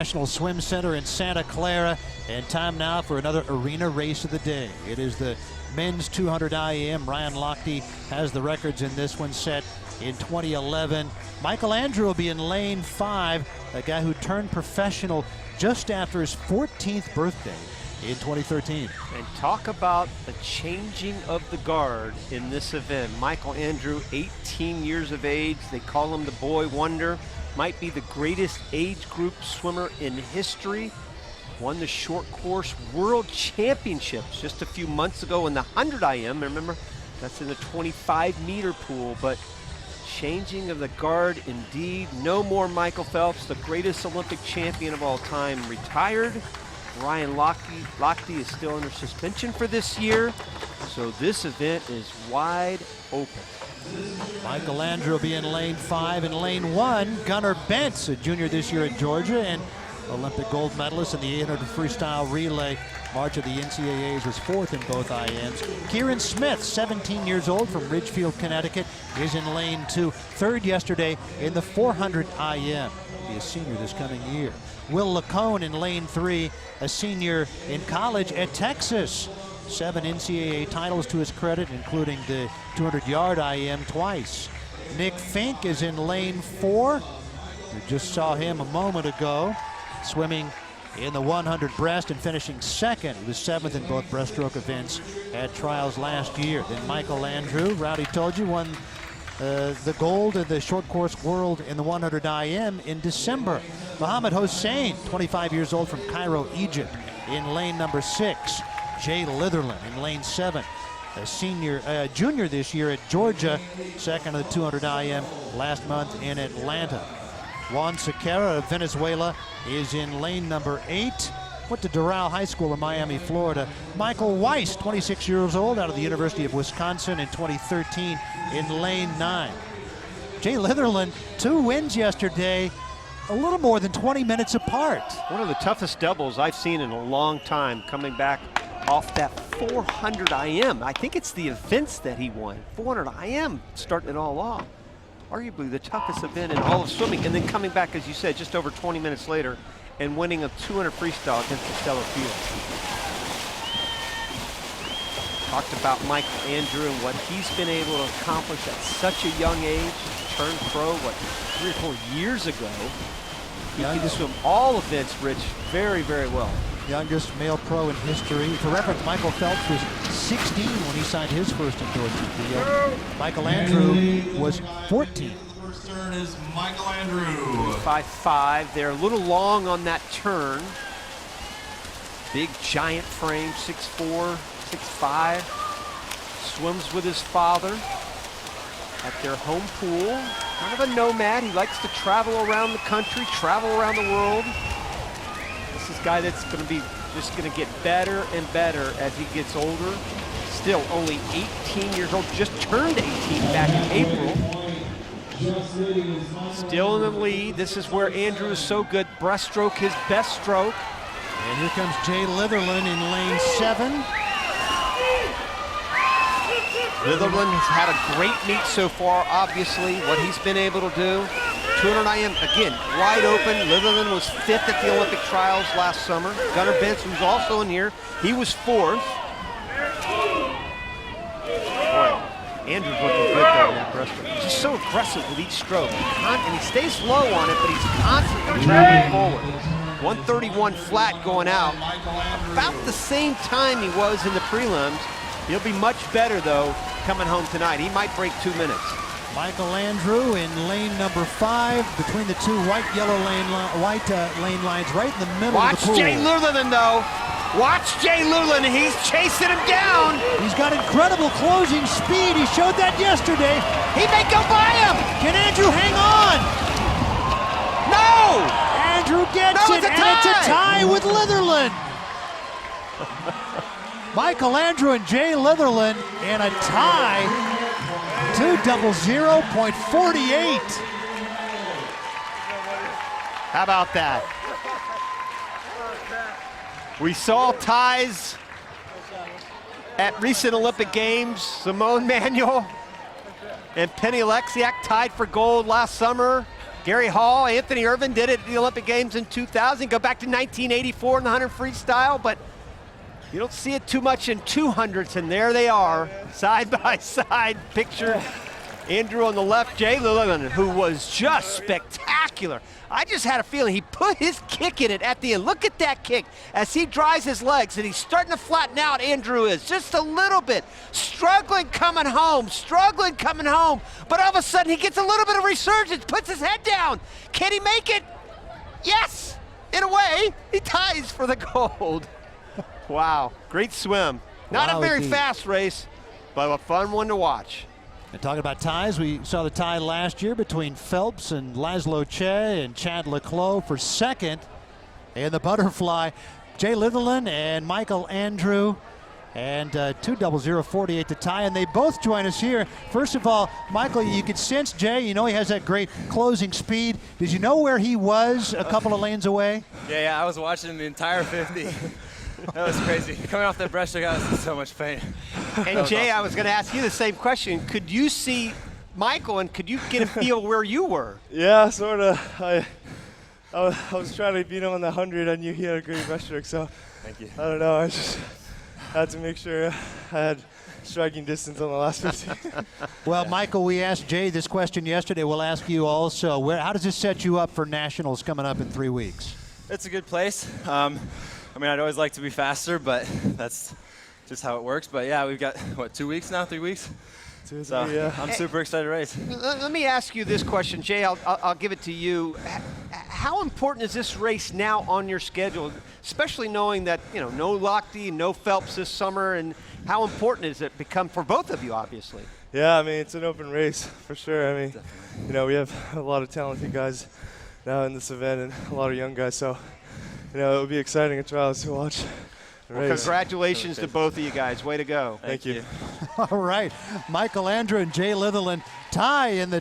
National Swim Center in Santa Clara, and time now for another arena race of the day. It is the men's 200 IM. Ryan Lochte has the records in this one, set in 2011. Michael Andrew will be in lane 5, a guy who turned professional just after his 14th birthday in 2013. And talk about the changing of the guard in this event. Michael Andrew, 18 years of age. They call him the boy wonder. Might be the greatest age group swimmer in history. Won the short course world championships just a few months ago in the 100 IM. Remember, that's in the 25-meter pool. But changing of the guard indeed. No more Michael Phelps, the greatest Olympic champion of all time, retired. Ryan Lochte is still under suspension for this year. So this event is wide open. Michael Andrew will be in lane 5. In lane 1, Gunnar Bentz, a junior this year at Georgia and Olympic gold medalist in the 800 freestyle relay. March of the NCAAs, was 4th in both IMs. Kieran Smith, 17 years old, from Ridgefield, Connecticut, is in lane 2. 3rd yesterday in the 400 IM. He'll be a senior this coming year. Will Lacone in lane 3, a senior in college at Texas. 7 NCAA titles to his credit, including the 200-yard IM twice. Nick Fink is in lane 4. We just saw him a moment ago, swimming in the 100 breast and finishing 2nd. He was 7th in both breaststroke events at trials last year. Then Michael Andrew, Rowdy told you, won the gold of the short course world in the 100 IM in December. Mohammed Hussain, 25 years old, from Cairo, Egypt, in lane number 6. Jay Litherland in lane 7, a junior this year at Georgia, 2nd of the 200 IM last month in Atlanta. Juan Sequeira of Venezuela is in lane number 8. Went to Doral High School in Miami, Florida. Michael Weiss, 26 years old, out of the University of Wisconsin in 2013, in lane 9. Jay Litherland, 2 wins yesterday, a little more than 20 minutes apart. One of the toughest doubles I've seen in a long time, coming back off that 400 IM. I think it's the events that he won. 400 IM starting it all off. Arguably the toughest event in all of swimming, and then coming back, as you said, just over 20 minutes later and winning a 200 freestyle against the stellar field. Talked about Michael Andrew and what he's been able to accomplish at such a young age. Turned pro, 3 or 4 years ago. He can swim all events, Rich, very, very well. Youngest male pro in history. For reference, Michael Phelps was 16 when he signed his first endorsement deal. Michael Andrew was 14. First turn is Michael Andrew. 5'5". They're a little long on that turn. Big giant frame, 6'4", 6'5". Swims with his father at their home pool. Kind of a nomad. He likes to travel around the country, travel around the world. This is a guy that's going to be just going to get better and better as he gets older. Still only 18 years old, just turned 18 back in April. Still in the lead. This is where Andrew is so good. Breaststroke, his best stroke. And here comes Jay Litherland in lane 7. Liberland has had a great meet so far, obviously, what he's been able to do. 200 IM, again, wide open. Liberland was 5th at the Olympic trials last summer. Gunnar Bentz, who's also in here, he was 4th. Boy, Andrew's looking good though in that breaststroke. He's just so aggressive with each stroke. And he stays low on it, but he's constantly traveling forward. 131 flat going out. About the same time he was in the prelims. He'll be much better, though, coming home tonight. He might break 2 minutes. Michael Andrew in lane number 5, between the 2 white-yellow lane lines, right in the middle of the pool. Watch Jay Litherland, though. Watch Jay Litherland. He's chasing him down. He's got incredible closing speed. He showed that yesterday. He may go by him. Can Andrew hang on? No! Andrew gets it, and it's a tie with Litherland. Michael Andrew and Jay Litherland in a tie, 2:00.48. How about that? We saw ties at recent Olympic Games. Simone Manuel and Penny Alexiak tied for gold last summer. Gary Hall, Anthony Irvin did it at the Olympic Games in 2000. Go back to 1984 in the 100 freestyle, but you don't see it too much in 200s, and there they are, side by side, pictured. Andrew on the left, Jay Liberland, who was just spectacular. I just had a feeling he put his kick in it at the end. Look at that kick as he drives his legs, and he's starting to flatten out. Andrew is just a little bit struggling coming home, but all of a sudden he gets a little bit of resurgence, puts his head down. Can he make it? Yes, in a way, he ties for the gold. Wow, great swim. Not a very fast race, but a fun one to watch. And talking about ties, we saw the tie last year between Phelps and Laszlo Che and Chad Leclos for second. And the butterfly, Jay Liberland and Michael Andrew, and 2:00:48 to tie, and they both join us here. First of all, Michael, you could sense Jay, you know he has that great closing speed. Did you know where he was a couple of lanes away? Yeah, I was watching the entire 50. That was crazy. Coming off that breaststroke, I was in so much pain. And Jay, I was going to ask you the same question. Could you see Michael, and could you get a feel where you were? Yeah, sort of. I was trying to beat him on the 100. I knew he had a great breaststroke, so Thank you. I don't know. I just had to make sure I had striking distance on the last 50. Well, Michael, we asked Jay this question yesterday. We'll ask you also. How does this set you up for nationals coming up in 3 weeks? It's a good place. I mean, I'd always like to be faster, but that's just how it works. But yeah, we've got, 2 weeks now, 3 weeks? 2 or 3, So yeah. I'm super excited to race. Let me ask you this question, Jay. I'll give it to you. How important is this race now on your schedule, especially knowing that no Lochte, no Phelps this summer, and how important has it become for both of you, obviously? Yeah, I mean, it's an open race for sure. I mean, we have a lot of talented guys now in this event and a lot of young guys, so it will be exciting at trials to watch the Well, race. congratulations to both of you guys. Way to go. Thank you. All right, Michael Andrew and Jay Liberland tie in the